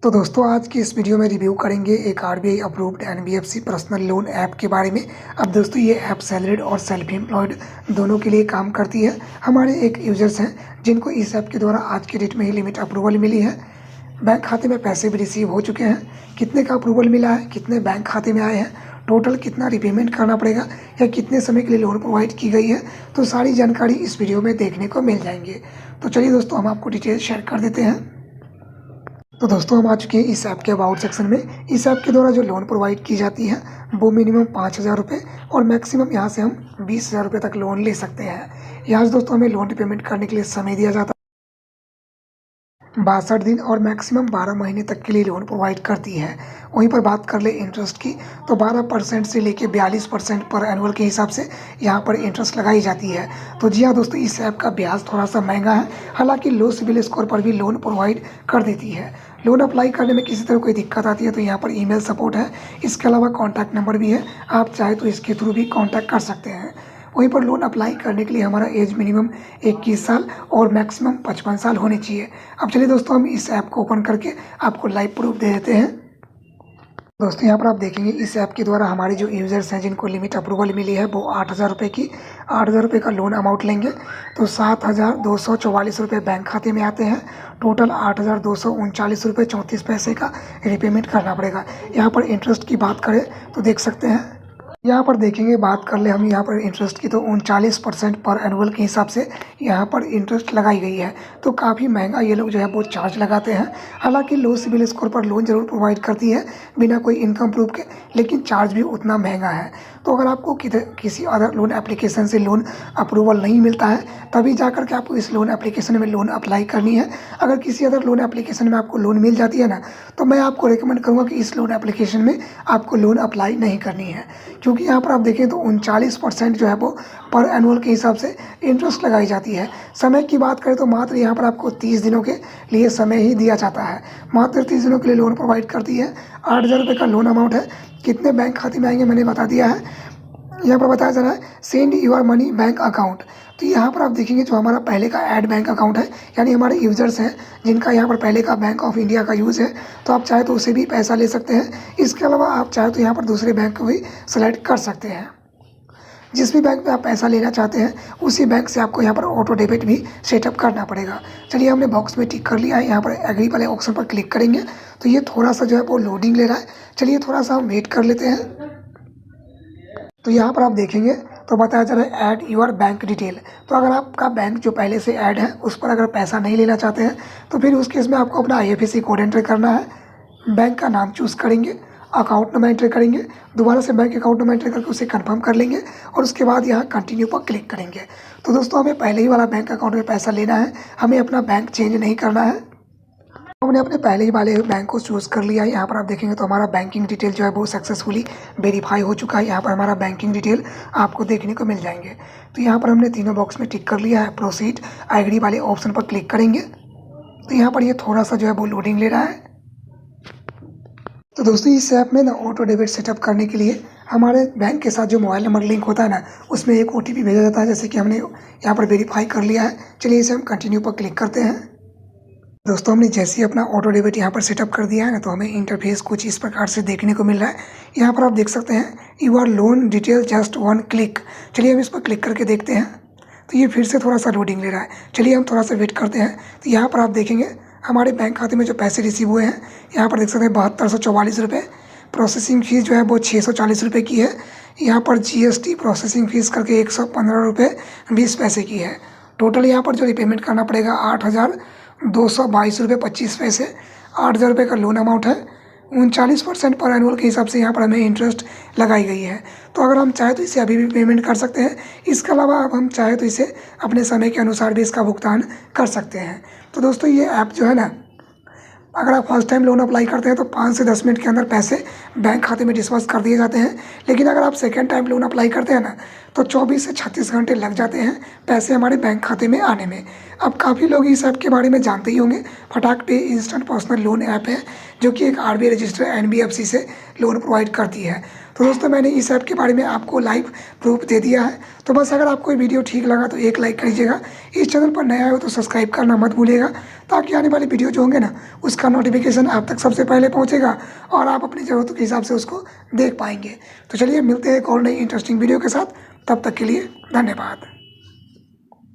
तो दोस्तों आज की इस वीडियो में रिव्यू करेंगे एक RBI approved NBFC personal loan app के बारे में। अब दोस्तों ये ऐप सैलरीड और सेल्फ एम्प्लॉयड दोनों के लिए काम करती है। हमारे एक यूजर्स हैं जिनको इस ऐप के द्वारा आज के डेट में ही लिमिट अप्रूवल मिली है। बैंक खाते में पैसे भी रिसीव हो चुके हैं। कितने का अप्रूवल मिला है, कितने बैंक खाते में आए हैं, टोटल कितना रिपेमेंट करना पड़ेगा या कितने समय के लिए लोन प्रोवाइड की गई है, तो सारी जानकारी इस वीडियो में देखने को मिल जाएंगे। तो चलिए दोस्तों हम आपको डिटेल्स शेयर कर देते हैं। तो दोस्तों हम आ चुके हैं इस ऐप के अबाउट सेक्शन में। इस ऐप के द्वारा जो लोन प्रोवाइड की जाती है वो मिनिमम 5,000 रुपये और मैक्सिमम यहाँ से हम 20,000 रुपये तक लोन ले सकते हैं। यहाँ से दोस्तों हमें लोन रिपेमेंट करने के लिए समय दिया जाता है 62 दिन और मैक्सिमम 12 महीने तक के लिए लोन प्रोवाइड करती है। वहीं पर बात कर ले इंटरेस्ट की तो 12% से लेके 42% पर एनुअल के हिसाब से यहाँ पर इंटरेस्ट लगाई जाती है। तो जी हाँ दोस्तों, इस ऐप का ब्याज थोड़ा सा महंगा है, हालांकि लो सिबिल स्कोर पर भी लोन प्रोवाइड कर देती है। लोन अप्लाई करने में किसी तरह कोई दिक्कत आती है तो यहाँ पर ईमेल सपोर्ट है। इसके अलावा कॉन्टैक्ट नंबर भी है, आप चाहे तो इसके थ्रू भी कॉन्टैक्ट कर सकते हैं। वहीं पर लोन अप्लाई करने के लिए हमारा एज मिनिमम 21 साल और मैक्सिमम 55 साल होनी चाहिए। अब चलिए दोस्तों हम इस ऐप को ओपन करके आपको लाइव प्रूफ दे देते हैं। दोस्तों यहाँ पर आप देखेंगे इस ऐप के द्वारा हमारे जो यूज़र्स हैं जिनको लिमिट अप्रूवल मिली है वो 8,000 रुपये की 8,000 रुपये का लोन अमाउंट लेंगे तो 7,244 रुपये बैंक खाते में आते हैं। टोटल 8,239 रुपये 34 पैसे का रिपेमेंट करना पड़ेगा। यहाँ पर इंटरेस्ट की बात करें तो देख सकते हैं, यहाँ पर देखेंगे बात कर ले हम यहाँ पर इंटरेस्ट की तो 39% पर एनुअल के हिसाब से यहाँ पर इंटरेस्ट लगाई गई है। तो काफ़ी महंगा ये लोग जो है वो चार्ज लगाते हैं। हालांकि लो सिबिल स्कोर पर लोन जरूर प्रोवाइड करती है बिना कोई इनकम प्रूफ के, लेकिन चार्ज भी उतना महंगा है। तो अगर आपको किसी अदर लोन एप्लीकेशन से लोन अप्रूवल नहीं मिलता है तभी जाकर के आपको इस लोन एप्लीकेशन में लोन अप्लाई करनी है। अगर किसी अदर लोन एप्लीकेशन में आपको लोन मिल जाती है ना, तो मैं आपको रिकमेंड करूँगा कि इस लोन एप्लीकेशन में आपको लोन अप्लाई नहीं करनी है, क्योंकि यहाँ पर आप देखें तो 39% जो है वो पर एनुअल के हिसाब से इंटरेस्ट लगाई जाती है। समय की बात करें तो मात्र यहाँ पर आपको 30 दिनों के लिए समय ही दिया जाता है। मात्र 30 दिनों के लिए लोन प्रोवाइड करती है। 8,000 रुपये का लोन अमाउंट है। कितने बैंक खाते में आएंगे मैंने बता दिया है। यहाँ पर बताया जा रहा है send your money bank account. तो यहाँ पर आप देखेंगे जो हमारा पहले का ऐड बैंक अकाउंट है, यानी हमारे यूज़र्स हैं जिनका यहाँ पर पहले का बैंक ऑफ इंडिया का यूज़ है, तो आप चाहे तो उसे भी पैसा ले सकते हैं। इसके अलावा आप चाहे तो यहाँ पर दूसरे बैंक को भी सेलेक्ट कर सकते हैं। जिस भी बैंक में आप पैसा लेना चाहते हैं उसी बैंक से आपको यहाँ पर ऑटो डेबिट भी सेटअप करना पड़ेगा। चलिए हमने बॉक्स में टिक कर लिया है। यहाँ पर एग्री वाले ऑप्शन पर क्लिक करेंगे तो ये थोड़ा सा जो है वो लोडिंग ले रहा है। चलिए थोड़ा सा हम वेट कर लेते हैं। तो यहाँ पर आप देखेंगे तो बताया जा रहा है ऐड योर बैंक डिटेल। तो अगर आपका बैंक जो पहले से ऐड है उस पर अगर पैसा नहीं लेना चाहते हैं तो फिर उस केस में आपको अपना IFSC कोड एंटर करना है। बैंक का नाम चूज़ करेंगे, अकाउंट नंबर एंटर करेंगे, दोबारा से बैंक अकाउंट नंबर एंटर करके उसे कंफर्म कर लेंगे और उसके बाद यहाँ कंटिन्यू पर क्लिक करेंगे। तो दोस्तों हमें पहले ही वाला बैंक अकाउंट में पैसा लेना है, हमें अपना बैंक चेंज नहीं करना है। हमने अपने पहले ही वाले बैंक को चूज़ कर लिया है। यहाँ पर आप देखेंगे तो हमारा बैंकिंग डिटेल जो है वो सक्सेसफुली वेरीफाई हो चुका है। यहाँ पर हमारा बैंकिंग डिटेल आपको देखने को मिल जाएंगे। तो यहाँ पर हमने तीनों बॉक्स में टिक कर लिया है। प्रोसीड एग्री वाले ऑप्शन पर क्लिक करेंगे तो यहाँ पर ये थोड़ा सा जो है वो लोडिंग ले रहा है। तो दोस्तों इस ऐप में ना ऑटो डेबिट सेटअप करने के लिए हमारे बैंक के साथ जो मोबाइल नंबर लिंक होता है ना, उसमें एक OTP भेजा जाता है, जैसे कि हमने यहाँ पर वेरीफाई कर लिया है। चलिए इसे हम कंटिन्यू पर क्लिक करते हैं। दोस्तों हमने जैसे ही अपना ऑटो डेबिट यहाँ पर सेटअप कर दिया है ना, तो हमें इंटरफेस कुछ इस प्रकार से देखने को मिल रहा है। यहाँ पर आप देख सकते हैं your loan detail just 1 click. चलिए हम इस पर क्लिक करके देखते हैं। तो ये फिर से थोड़ा सा लोडिंग ले रहा है। चलिए हम थोड़ा सा वेट करते हैं। तो यहाँ पर आप देखेंगे हमारे बैंक खाते में जो पैसे रिसीव हुए हैं, यहाँ पर देख सकते हैं 7244 रुपये। प्रोसेसिंग फ़ीस जो है वो 640 रुपये की है। यहाँ पर GST प्रोसेसिंग फ़ीस करके 115 रुपये 20 पैसे की है। टोटल यहाँ पर जो रिपेमेंट करना पड़ेगा 8,222 रुपये 25 पैसे। 8,000 रुपये का लोन अमाउंट है। 39% पर एनुअल के हिसाब से यहाँ पर हमें इंटरेस्ट लगाई गई है। तो अगर हम चाहे तो इसे अभी भी पेमेंट कर सकते हैं। इसके अलावा अब हम चाहे तो इसे अपने समय के अनुसार भी इसका भुगतान कर सकते हैं। तो दोस्तों ये ऐप जो है ना, अगर आप फर्स्ट टाइम लोन अप्लाई करते हैं तो 5 से 10 मिनट के अंदर पैसे बैंक खाते में डिस्बर्स कर दिए जाते हैं। लेकिन अगर आप सेकेंड टाइम लोन अप्लाई करते हैं ना, तो 24 से 36 घंटे लग जाते हैं पैसे हमारे बैंक खाते में आने में। अब काफ़ी लोग इस ऐप के बारे में जानते ही होंगे। फटाक पे इंस्टेंट पर्सनल लोन ऐप है जो कि एक RBI रजिस्टर्ड NBFC से लोन प्रोवाइड करती है। तो दोस्तों मैंने इस ऐप के बारे में आपको लाइव प्रूफ दे दिया है। तो बस अगर आपको ये वीडियो ठीक लगा तो एक लाइक करिएगा। इस चैनल पर नया हो तो सब्सक्राइब करना मत भूलिएगा, ताकि आने वाले वीडियो जो होंगे ना उसका नोटिफिकेशन आप तक सबसे पहले पहुँचेगा और आप अपनी ज़रूरतों के हिसाब से उसको देख पाएंगे। तो चलिए मिलते हैं एक और नई इंटरेस्टिंग वीडियो के साथ, तब तक के लिए धन्यवाद।